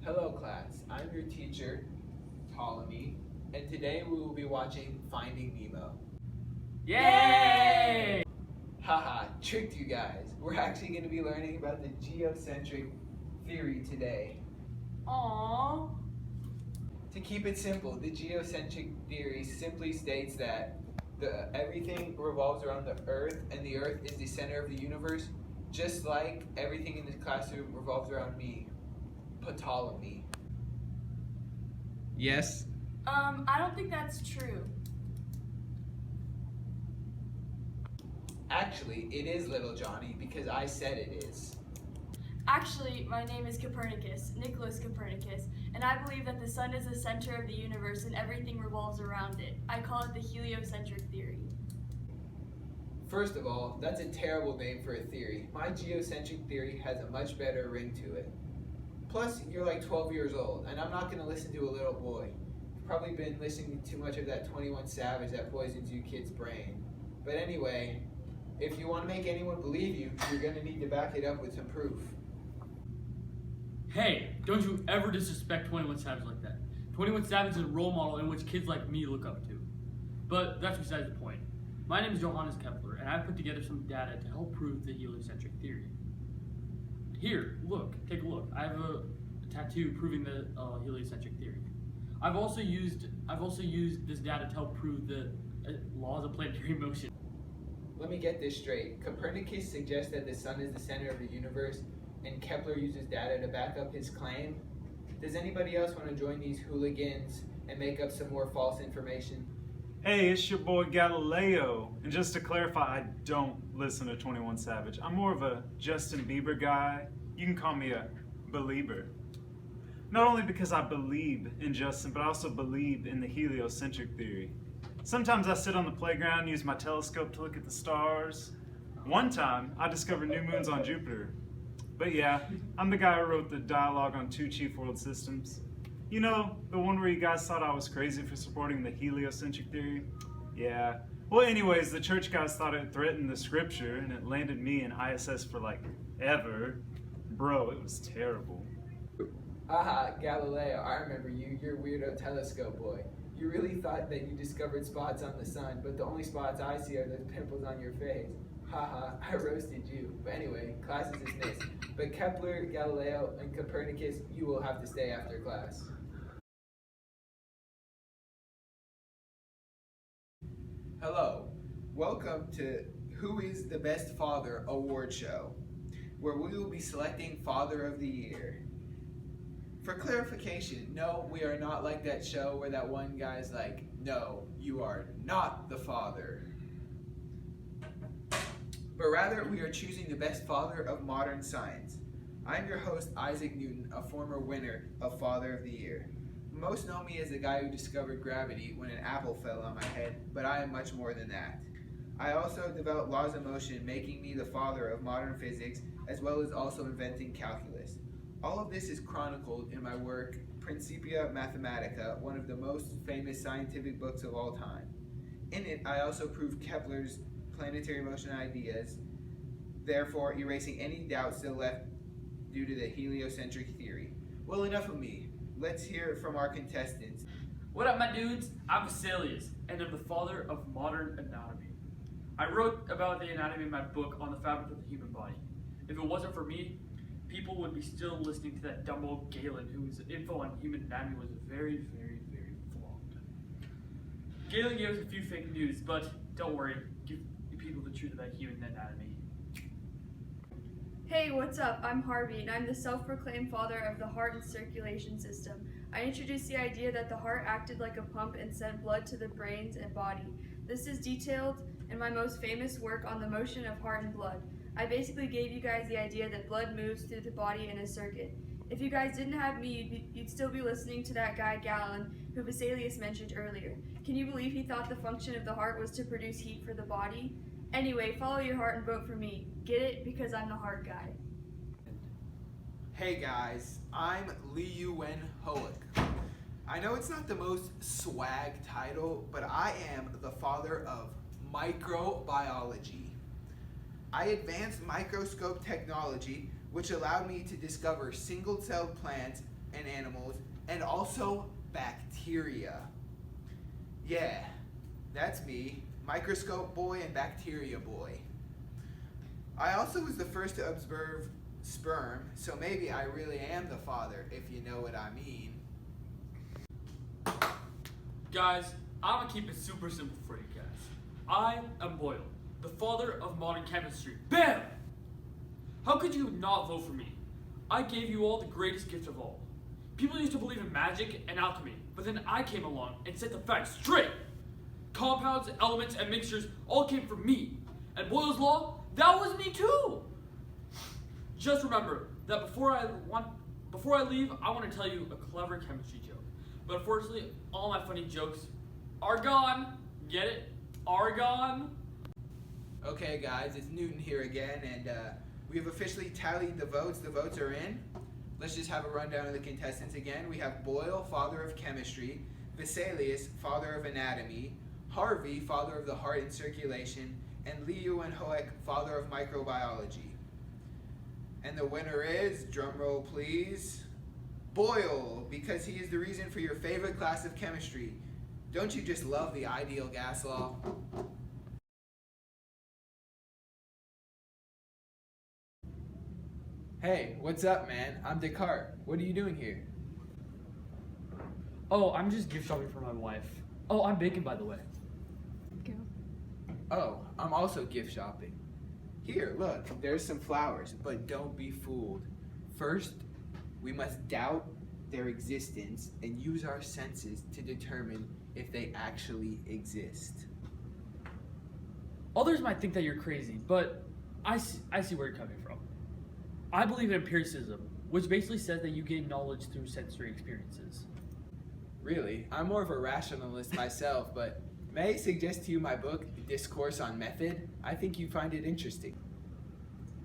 Hello class, I'm your teacher, Ptolemy, and today we will be watching Finding Nemo. Yay! Haha, tricked you guys. We're actually going to be learning about the geocentric theory today. Aww. To keep it simple, the geocentric theory simply states that everything revolves around the Earth and the Earth is the center of the universe, just like everything in the classroom revolves around me, Ptolemy. Yes? I don't think that's true. Actually, it is Little Johnny because I said it is. Actually, my name is Copernicus, Nicholas Copernicus, and I believe that the sun is the center of the universe and everything revolves around it. I call it the heliocentric theory. First of all, that's a terrible name for a theory. My geocentric theory has a much better ring to it. Plus, you're like 12 years old, and I'm not going to listen to a little boy. You've probably been listening to too much of that 21 Savage that poisons you kid's brain. But anyway, if you want to make anyone believe you, you're going to need to back it up with some proof. Hey, don't you ever disrespect 21 Savage like that. 21 Savage is a role model in which kids like me look up to. But that's besides the point. My name is Johannes Kepler, and I put together some data to help prove the heliocentric theory. Here, look, take a look. I have a tattoo proving the heliocentric theory. I've also used this data to help prove the laws of planetary motion. Let me get this straight. Copernicus suggests that the sun is the center of the universe, and Kepler uses data to back up his claim. Does anybody else want to join these hooligans and make up some more false information? Hey, it's your boy Galileo. And just to clarify, I don't listen to 21 Savage. I'm more of a Justin Bieber guy. You can call me a believer. Not only because I believe in Justin, but I also believe in the heliocentric theory. Sometimes I sit on the playground and use my telescope to look at the stars. One time, I discovered new moons on Jupiter. But yeah, I'm the guy who wrote the dialogue on Two Chief World Systems. You know, the one where you guys thought I was crazy for supporting the heliocentric theory? Yeah. Well, anyways, the church guys thought it threatened the scripture, and it landed me in ISS for like ever. Bro, it was terrible. Haha, Galileo, I remember you, you're weirdo telescope boy. You really thought that you discovered spots on the sun, but the only spots I see are those pimples on your face. Haha, I roasted you. But anyway, class is dismissed. But Kepler, Galileo, and Copernicus, you will have to stay after class. Hello, welcome to Who is the Best Father award show, where we will be selecting Father of the Year. For clarification, no, we are not like that show where that one guy's like, no, you are not the father. But rather, we are choosing the best father of modern science. I'm your host, Isaac Newton, a former winner of Father of the Year. Most know me as the guy who discovered gravity when an apple fell on my head, but I am much more than that. I also developed laws of motion, making me the father of modern physics, as well as also inventing calculus. All of this is chronicled in my work, Principia Mathematica, one of the most famous scientific books of all time. In it, I also prove Kepler's planetary motion ideas, therefore erasing any doubts still left due to the heliocentric theory. Well, enough of me. Let's hear from our contestants. What up, my dudes? I'm Vesalius, and I'm the father of modern anatomy. I wrote about the anatomy in my book on the fabric of the human body. If it wasn't for me, people would be still listening to that dumb old Galen whose info on human anatomy was very, very, very flawed. Galen gave us a few fake news, but don't worry, give people the truth about human anatomy. Hey, what's up? I'm Harvey, and I'm the self-proclaimed father of the heart and circulation system. I introduced the idea that the heart acted like a pump and sent blood to the brains and body. This is detailed in my most famous work on the motion of heart and blood. I basically gave you guys the idea that blood moves through the body in a circuit. If you guys didn't have me, you'd still be listening to that guy Galen, who Vesalius mentioned earlier. Can you believe he thought the function of the heart was to produce heat for the body? Anyway, follow your heart and vote for me. Get it? Because I'm the heart guy. Hey guys, I'm Lee Yu-Wen Hoek. I know it's not the most swag title, but I am the father of microbiology. I advanced microscope technology, which allowed me to discover single-celled plants and animals, and also bacteria. Yeah, that's me, microscope boy and bacteria boy. I also was the first to observe sperm, so maybe I really am the father, if you know what I mean. Guys, I'm gonna keep it super simple for you guys. I am Boyle, the father of modern chemistry. BAM! How could you not vote for me? I gave you all the greatest gift of all. People used to believe in magic and alchemy, but then I came along and set the facts straight. Compounds, elements, and mixtures all came from me. And Boyle's Law, that was me too! Just remember that before I leave, I want to tell you a clever chemistry joke. But unfortunately, all my funny jokes are gone. Get it? Are gone. Okay guys, it's Newton here again, and we have officially tallied the votes. The votes are in. Let's just have a rundown of the contestants again. We have Boyle, father of chemistry; Vesalius, father of anatomy; Harvey, father of the heart and circulation; and Leeuwenhoek, father of microbiology. And the winner is, drumroll please, Boyle, because he is the reason for your favorite class of chemistry. Don't you just love the ideal gas law? Hey, what's up, man? I'm Descartes. What are you doing here? Oh, I'm just gift shopping for my wife. Oh, I'm Bacon, by the way. Oh, I'm also gift shopping. Here, look, there's some flowers, but don't be fooled. First, we must doubt their existence and use our senses to determine if they actually exist. Others might think that you're crazy, but I see where you're coming from. I believe in empiricism, which basically says that you gain knowledge through sensory experiences. Really, I'm more of a rationalist myself, but may I suggest to you my book, Discourse on Method? I think you find it interesting.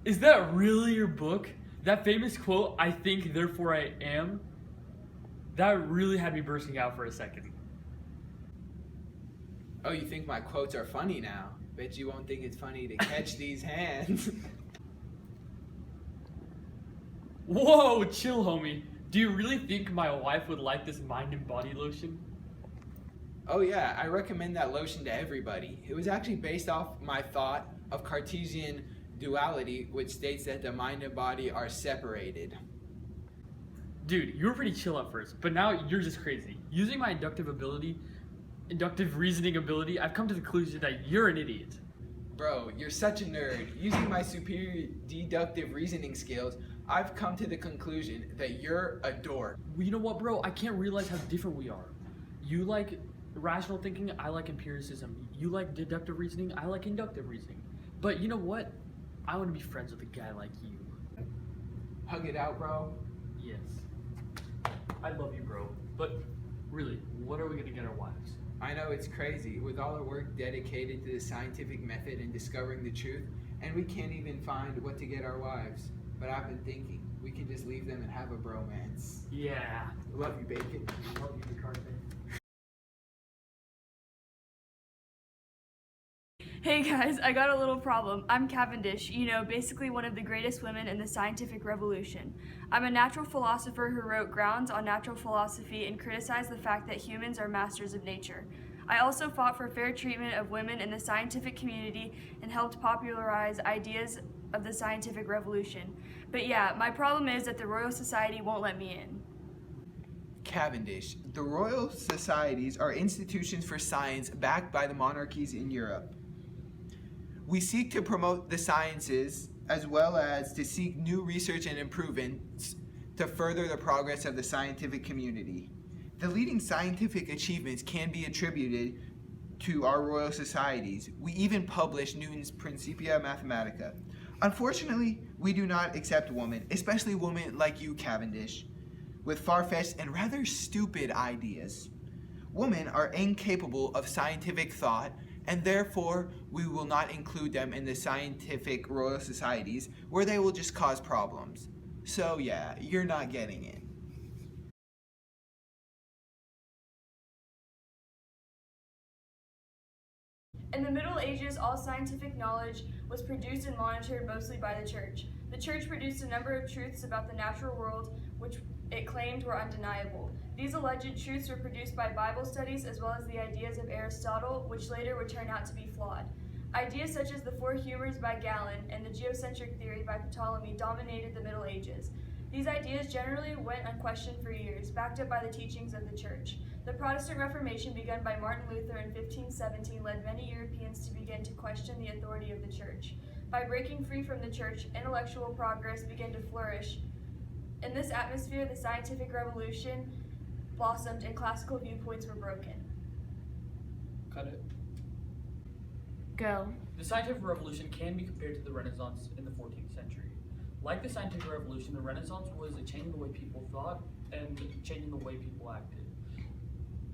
Is that really your book? That famous quote, "I think, therefore I am"? That really had me bursting out for a second. Oh, you think my quotes are funny now? Bet you won't think it's funny to catch these hands. Whoa, chill, homie. Do you really think my wife would like this mind and body lotion? Oh yeah, I recommend that lotion to everybody. It was actually based off my thought of Cartesian duality, which states that the mind and body are separated. Dude, you were pretty chill at first, but now you're just crazy. Using my inductive reasoning ability, I've come to the conclusion that you're an idiot. Bro, you're such a nerd. Using my superior deductive reasoning skills, I've come to the conclusion that you're a dork. Well, you know what, bro? I can't realize how different we are. You like rational thinking, I like empiricism. You like deductive reasoning, I like inductive reasoning. But you know what? I want to be friends with a guy like you. Hug it out, bro. Yes. I love you, bro. But really, what are we going to get our wives? I know it's crazy, with all our work dedicated to the scientific method and discovering the truth, and we can't even find what to get our wives. But I've been thinking, we can just leave them and have a bromance. Yeah. Love you, Bacon. Love you, Descartes. Hey guys, I got a little problem. I'm Cavendish, basically one of the greatest women in the scientific revolution. I'm a natural philosopher who wrote Grounds on Natural Philosophy and criticized the fact that humans are masters of nature. I also fought for fair treatment of women in the scientific community and helped popularize ideas of the scientific revolution. But yeah, my problem is that the Royal Society won't let me in. Cavendish. The Royal Societies are institutions for science backed by the monarchies in Europe. We seek to promote the sciences as well as to seek new research and improvements to further the progress of the scientific community. The leading scientific achievements can be attributed to our Royal Societies. We even publish Newton's Principia Mathematica. Unfortunately, we do not accept women, especially women like you, Cavendish, with far-fetched and rather stupid ideas. Women are incapable of scientific thought, and therefore we will not include them in the scientific Royal Societies, where they will just cause problems. So yeah, you're not getting in. In the Middle Ages, all scientific knowledge was produced and monitored mostly by the Church. The Church produced a number of truths about the natural world, which it claimed were undeniable. These alleged truths were produced by Bible studies as well as the ideas of Aristotle, which later would turn out to be flawed. Ideas such as the four humors by Galen and the geocentric theory by Ptolemy dominated the Middle Ages. These ideas generally went unquestioned for years, backed up by the teachings of the Church. The Protestant Reformation, begun by Martin Luther in 1517, led many Europeans to begin to question the authority of the Church. By breaking free from the Church, intellectual progress began to flourish. In this atmosphere, the scientific revolution blossomed and classical viewpoints were broken. Cut it. Go. The scientific revolution can be compared to the Renaissance in the 14th century. Like the scientific revolution, the Renaissance was a change in the way people thought and changing the way people acted.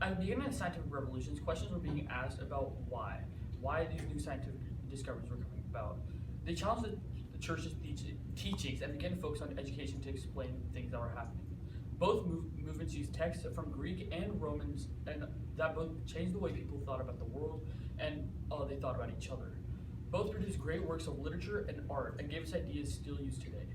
At the beginning of the scientific revolutions, questions were being asked about why these new scientific discoveries were coming about. They challenged the church's teachings and began to focus on education to explain things that were happening. Both movements used texts from Greek and Romans, and that both changed the way people thought about the world and they thought about each other. Both produced great works of literature and art and gave us ideas still used today.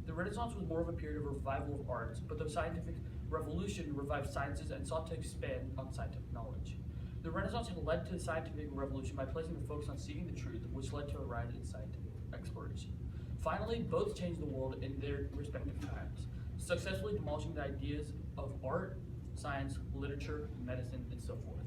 The Renaissance was more of a period of revival of arts, but the scientific revolution revived sciences and sought to expand on scientific knowledge. The Renaissance had led to the scientific revolution by placing the focus on seeking the truth, which led to a rise in scientific exploration. Finally, both changed the world in their respective times, successfully demolishing the ideas of art, science, literature, medicine, and so forth.